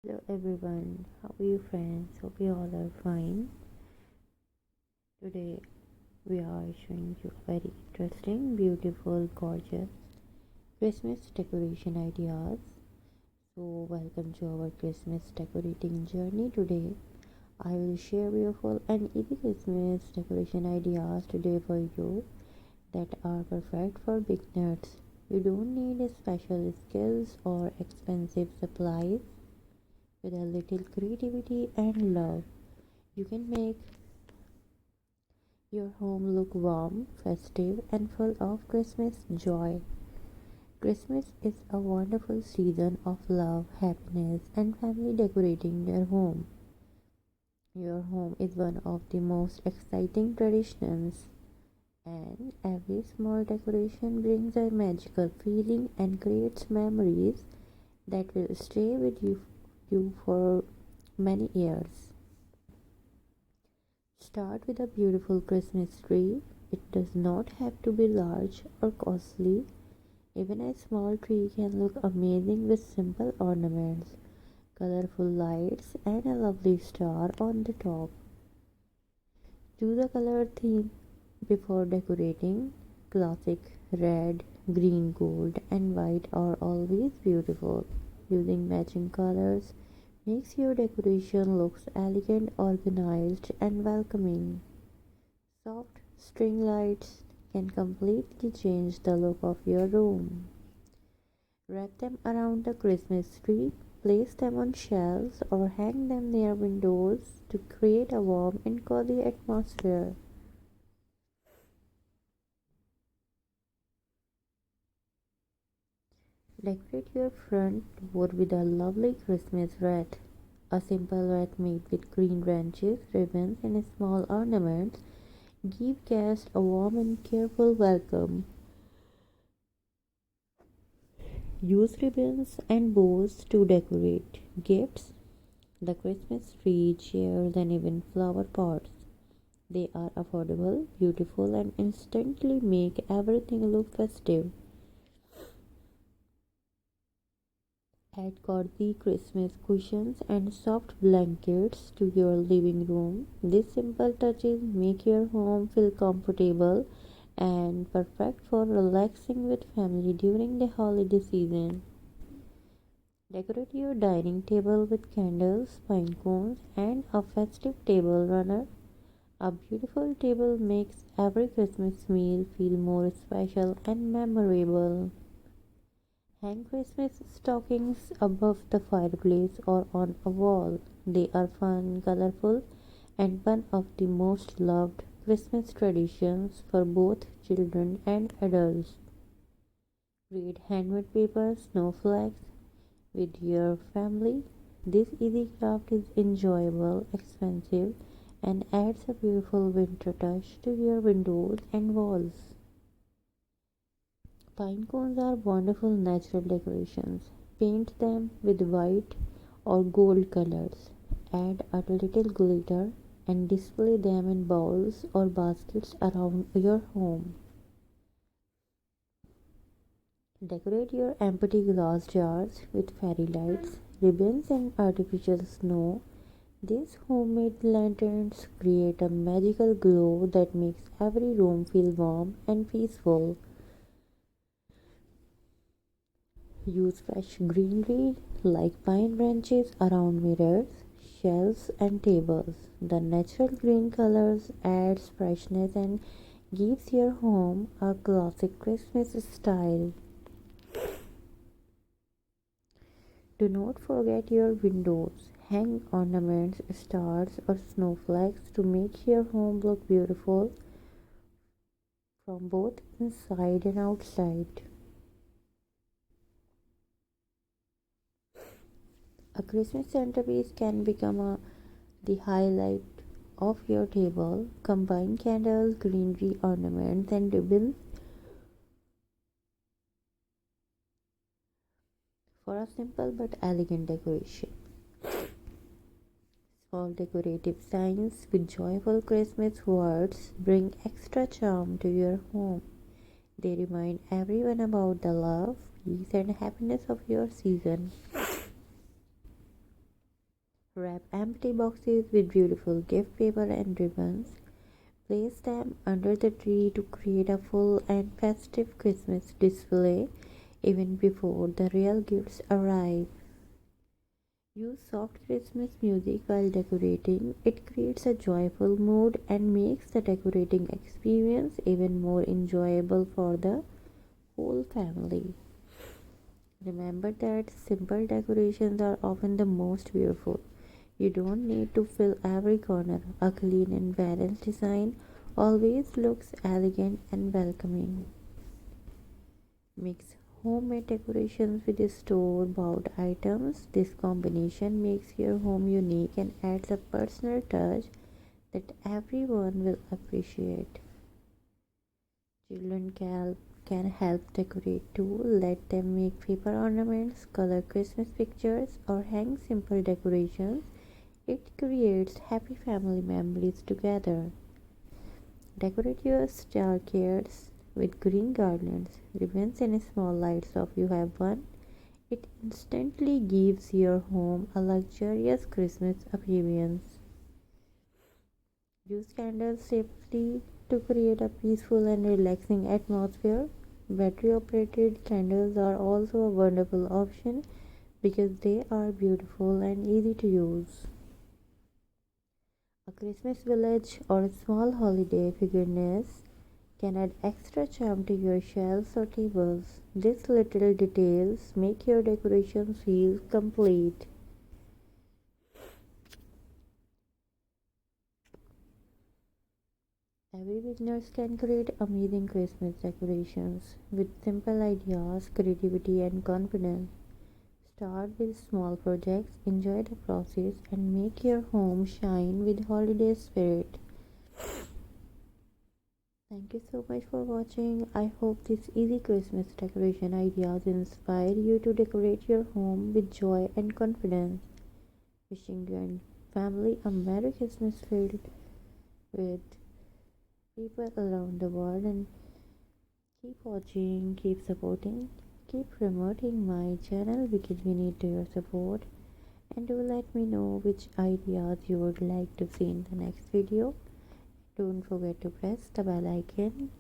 Hello everyone, how are you friends? Hope you all are fine. Today we are showing you very interesting, beautiful, gorgeous Christmas decoration ideas. So welcome to our Christmas decorating journey today. I will share beautiful and easy Christmas decoration ideas today for you that are perfect for beginners. You don't need special skills or expensive supplies. With a little creativity and love, you can make your home look warm, festive, and full of Christmas joy. Christmas is a wonderful season of love, happiness, and family decorating your home. Your home is one of the most exciting traditions, and every small decoration brings a magical feeling and creates memories that will stay with you for many years. Start with a beautiful Christmas tree. It does not have to be large or costly. Even a small tree can look amazing with simple ornaments, colorful lights, and a lovely star on the top. Choose a color theme before decorating. Classic red, green, gold, and white are always beautiful. Using matching colors makes your decoration looks elegant, organized, and welcoming. Soft string lights can completely change the look of your room. Wrap them around the Christmas tree, place them on shelves, or hang them near windows to create a warm and cozy atmosphere. Decorate your front door with a lovely Christmas wreath. A simple wreath made with green branches, ribbons, and small ornaments give guests a warm and careful welcome. Use ribbons and bows to decorate gifts, the Christmas tree, chairs, and even flower pots. They are affordable, beautiful, and instantly make everything look festive. Add cozy Christmas cushions and soft blankets to your living room. These simple touches make your home feel comfortable and perfect for relaxing with family during the holiday season. Decorate your dining table with candles, pine cones, and a festive table runner. A beautiful table makes every Christmas meal feel more special and memorable. Hang Christmas stockings above the fireplace or on a wall. They are fun, colorful, and one of the most loved Christmas traditions for both children and adults. Create handmade paper snowflakes with your family. This easy craft is enjoyable, expensive, and adds a beautiful winter touch to your windows and walls. Pine cones are wonderful natural decorations. Paint them with white or gold colors. Add a little glitter and display them in bowls or baskets around your home. Decorate your empty glass jars with fairy lights, ribbons, and artificial snow. These homemade lanterns create a magical glow that makes every room feel warm and peaceful. Use fresh greenery like pine branches around mirrors, shelves, and tables. The natural green colors adds freshness and gives your home a classic Christmas style. Do not forget your windows. Hang ornaments, stars, or snowflakes to make your home look beautiful from both inside and outside. A Christmas centerpiece can become the highlight of your table. Combine candles, greenery, ornaments, and ribbons for a simple but elegant decoration. Small decorative signs with joyful Christmas words bring extra charm to your home. They remind everyone about the love, peace, and happiness of your season. Wrap empty boxes with beautiful gift paper and ribbons. Place them under the tree to create a full and festive Christmas display even before the real gifts arrive. Use soft Christmas music while decorating. It creates a joyful mood and makes the decorating experience even more enjoyable for the whole family. Remember that simple decorations are often the most beautiful. You don't need to fill every corner. A clean and balanced design always looks elegant and welcoming. Mix homemade decorations with store bought items. This combination makes your home unique and adds a personal touch that everyone will appreciate. Children can help decorate too. Let them make paper ornaments, color Christmas pictures, or hang simple decorations. It creates happy family memories together. Decorate your staircase with green garlands, ribbons, and small lights if you have one. It instantly gives your home a luxurious Christmas appearance. Use candles safely to create a peaceful and relaxing atmosphere. Battery operated candles are also a wonderful option because they are beautiful and easy to use. A Christmas village or a small holiday figurines can add extra charm to your shelves or tables. These little details make your decorations feel complete. Every beginner can create amazing Christmas decorations with simple ideas, creativity, and confidence. Start with small projects, enjoy the process, and make your home shine with holiday spirit. Thank you so much for watching. I hope these easy Christmas decoration ideas inspire you to decorate your home with joy and confidence. Wishing you and family a Merry Christmas filled with people around the world, and keep watching, keep supporting, keep promoting my channel because we need your support. And do let me know which ideas you would like to see in the next video. Don't forget to press the bell icon.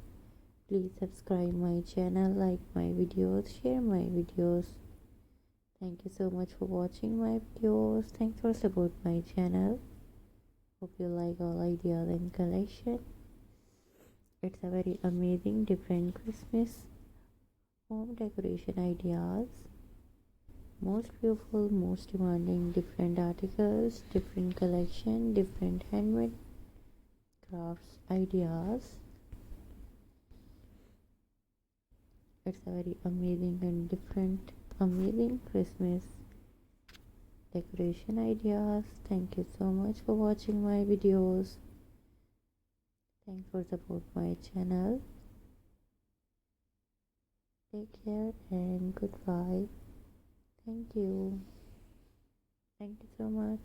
Please subscribe my channel, like my videos, share my videos. Thank you so much for watching my videos. Thanks for support my channel. Hope you like all ideas and collection. It's a very amazing different Christmas home decoration ideas. Most beautiful, most demanding, different articles, different collection, different handmade crafts ideas. It's a very amazing and different, amazing Christmas decoration ideas. Thank you so much for watching my videos. Thanks for support my channel. Take care and goodbye. Thank you. Thank you so much.